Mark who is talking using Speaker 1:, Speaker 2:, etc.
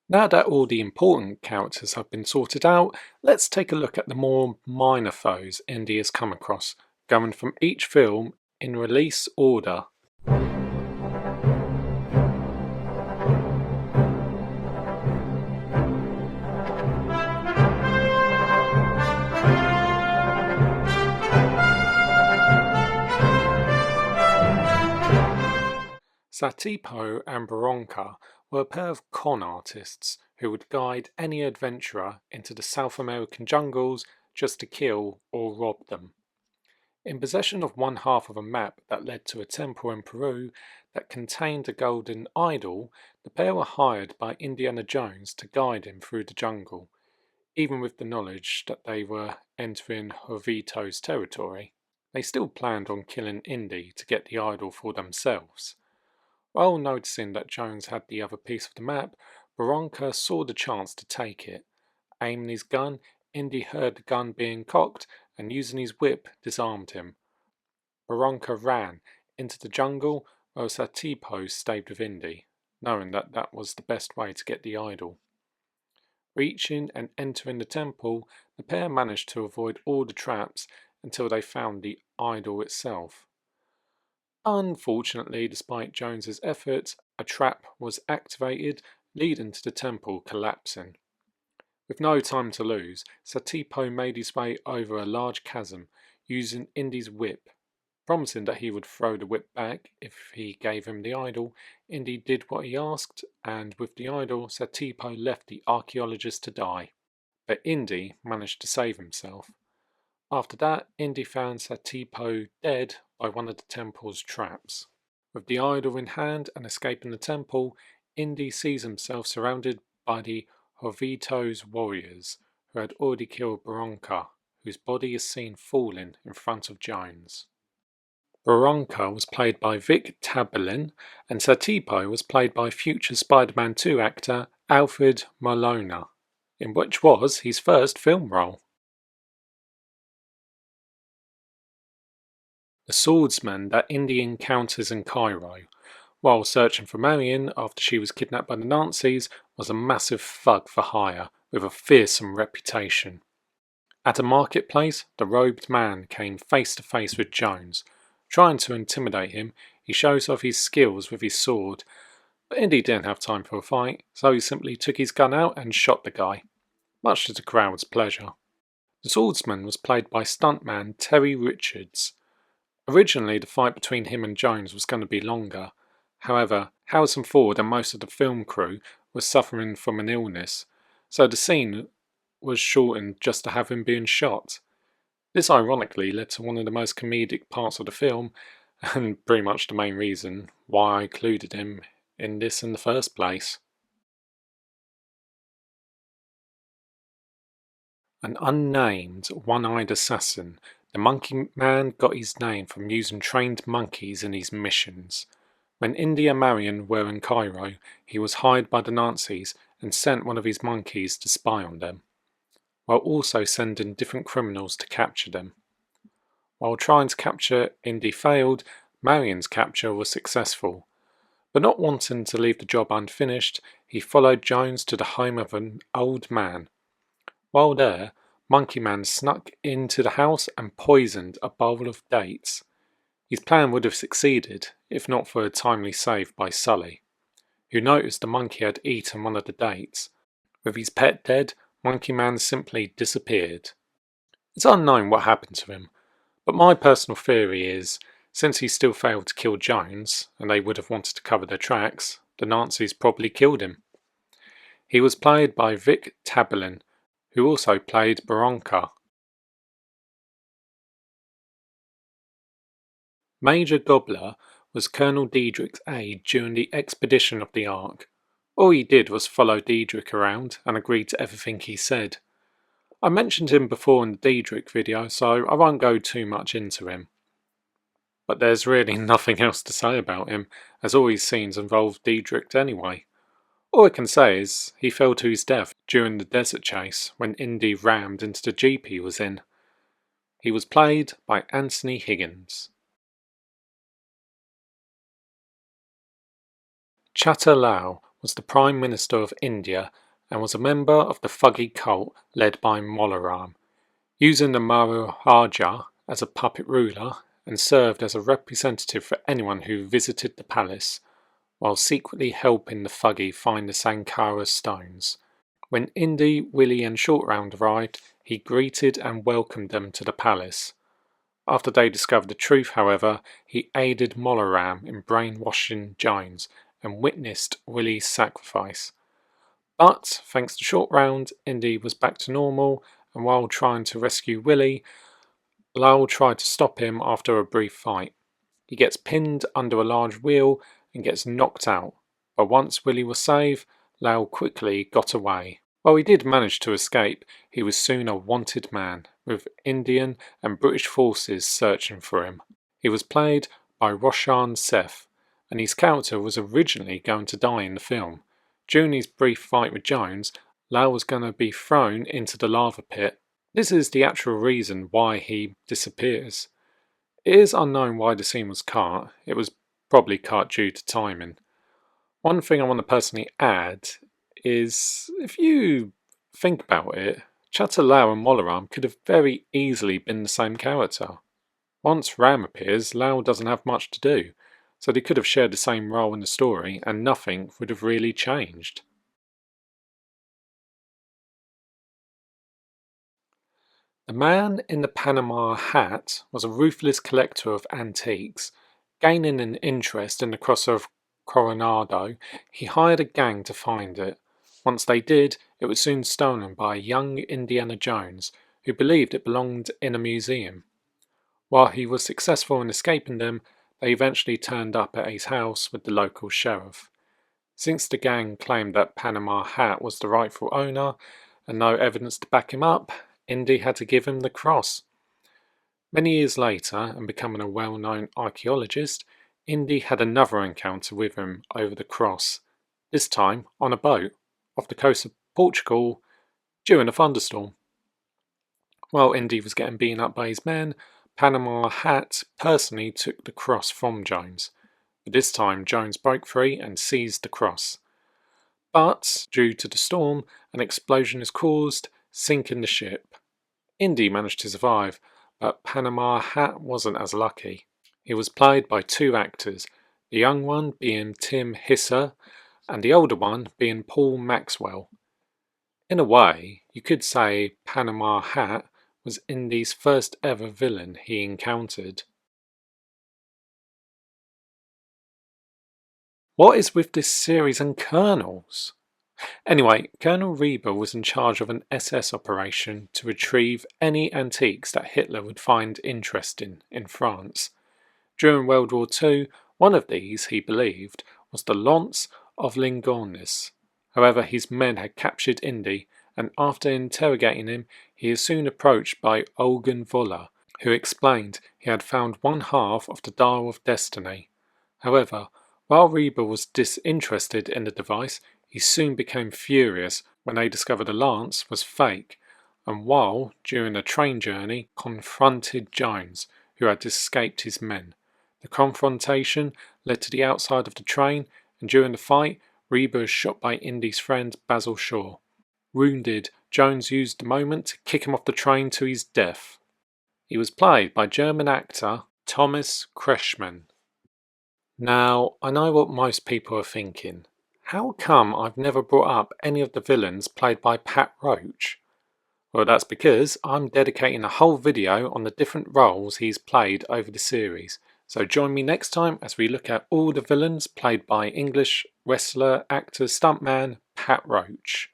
Speaker 1: Now that all the important characters have been sorted out, let's take a look at the more minor foes Indy has come across, going from each film in release order. Satipo and Bronca were a pair of con artists who would guide any adventurer into the South American jungles just to kill or rob them. In possession of one half of a map that led to a temple in Peru that contained a golden idol, the pair were hired by Indiana Jones to guide him through the jungle, even with the knowledge that they were entering Jovito's territory. They still planned on killing Indy to get the idol for themselves. While noticing that Jones had the other piece of the map, Bronca saw the chance to take it. Aiming his gun, Indy heard the gun being cocked and using his whip disarmed him. Bronca ran into the jungle while Satipo stayed with Indy, knowing that that was the best way to get the idol. Reaching and entering the temple, the pair managed to avoid all the traps until they found the idol itself. Unfortunately, despite Jones's efforts, a trap was activated, leading to the temple collapsing. With no time to lose, Satipo made his way over a large chasm, using Indy's whip. Promising that he would throw the whip back if he gave him the idol, Indy did what he asked, and with the idol, Satipo left the archaeologist to die. But Indy managed to save himself. After that, Indy found Satipo dead by one of the temple's traps. With the idol in hand and escaping the temple, Indy sees himself surrounded by the Jovito's warriors, who had already killed Bronca, whose body is seen falling in front of Jones. Bronca was played by Vic Tabelin, and Satipo was played by future Spider-Man 2 actor Alfred Molina, in which was his first film role. The swordsman that Indy encounters in Cairo, while searching for Marion after she was kidnapped by the Nazis, was a massive thug for hire with a fearsome reputation. At a marketplace, the robed man came face to face with Jones. Trying to intimidate him, he shows off his skills with his sword, but Indy didn't have time for a fight, so he simply took his gun out and shot the guy, much to the crowd's pleasure. The swordsman was played by stuntman Terry Richards. Originally, the fight between him and Jones was going to be longer. However, Harrison Ford and most of the film crew were suffering from an illness, so the scene was shortened just to have him being shot. This ironically led to one of the most comedic parts of the film, and pretty much the main reason why I included him in this in the first place. An unnamed, one-eyed assassin, the Monkey Man got his name from using trained monkeys in his missions. When Indy and Marion were in Cairo, he was hired by the Nazis and sent one of his monkeys to spy on them, while also sending different criminals to capture them. While trying to capture Indy failed, Marion's capture was successful. But not wanting to leave the job unfinished, he followed Jones to the home of an old man. While there, Monkey Man snuck into the house and poisoned a bowl of dates. His plan would have succeeded if not for a timely save by Sully, who noticed the monkey had eaten one of the dates. With his pet dead, Monkey Man simply disappeared. It's unknown what happened to him, but my personal theory is, since he still failed to kill Jones, and they would have wanted to cover their tracks, the Nazis probably killed him. He was played by Vic Tabelin, who also played Bronca. Major Gobler was Colonel Diedrich's aide during the expedition of the Ark. All he did was follow Diedrich around and agreed to everything he said. I mentioned him before in the Diedrich video, so I won't go too much into him. But there's really nothing else to say about him, as all his scenes involve Diedrich anyway. All I can say is he fell to his death during the desert chase when Indy rammed into the Jeep he was in. He was played by Anthony Higgins. Chatter Lao was the Prime Minister of India and was a member of the Thuggy cult led by Molaram, using the Maharaja as a puppet ruler and served as a representative for anyone who visited the palace, while secretly helping the Thuggy find the Sankara stones. When Indy, Willie and Short Round arrived, he greeted and welcomed them to the palace. After they discovered the truth, however, he aided Molaram in brainwashing Jones and witnessed Willie's sacrifice. But, thanks to Short Round, Indy was back to normal, and while trying to rescue Willie, Lowell tried to stop him after a brief fight. He gets pinned under a large wheel and gets knocked out, but once Willie was saved, Lowell quickly got away. While he did manage to escape, he was soon a wanted man, with Indian and British forces searching for him. He was played by Roshan Seth, and his character was originally going to die in the film. During his brief fight with Jones, Lowell was going to be thrown into the lava pit. This is the actual reason why he disappears. It is unknown why the scene was cut. It was probably cut due to timing. One thing I want to personally add is, if you think about it, Chatterlao and Molaram could have very easily been the same character. Once Ram appears, Lao doesn't have much to do, so they could have shared the same role in the story and nothing would have really changed. The man in the Panama hat was a ruthless collector of antiques. Gaining an interest in the cross of Coronado, he hired a gang to find it. Once they did, it was soon stolen by a young Indiana Jones, who believed it belonged in a museum. While he was successful in escaping them, they eventually turned up at his house with the local sheriff. Since the gang claimed that Panama hat was the rightful owner, and no evidence to back him up, Indy had to give him the cross. Many years later, and becoming a well-known archaeologist, Indy had another encounter with him over the cross, this time on a boat, off the coast of Portugal, during a thunderstorm. While Indy was getting beaten up by his men, Panama Hat personally took the cross from Jones, but this time Jones broke free and seized the cross. But, due to the storm, an explosion is caused, sinking the ship. Indy managed to survive, but Panama Hat wasn't as lucky. He was played by two actors, the young one being Tim Hisser, and the older one being Paul Maxwell. In a way, you could say Panama Hat was Indy's first ever villain he encountered. What is with this series and colonels? Anyway, Colonel Rieber was in charge of an SS operation to retrieve any antiques that Hitler would find interesting in France. During World War II, one of these, he believed, was the Lance of Lingonis. However, his men had captured Indy, and after interrogating him, he is soon approached by Olgan Voller, who explained he had found one half of the Dial of Destiny. However, while Rieber was disinterested in the device, he soon became furious when they discovered the lance was fake, and while, during a train journey, confronted Jones, who had escaped his men. The confrontation led to the outside of the train, and during the fight, Rieber is shot by Indy's friend Basil Shaw. Wounded, Jones used the moment to kick him off the train to his death. He was played by German actor Thomas Kretschmann. Now, I know what most people are thinking. How come I've never brought up any of the villains played by Pat Roach? Well, that's because I'm dedicating a whole video on the different roles he's played over the series. So join me next time as we look at all the villains played by English wrestler, actor, stuntman Pat Roach.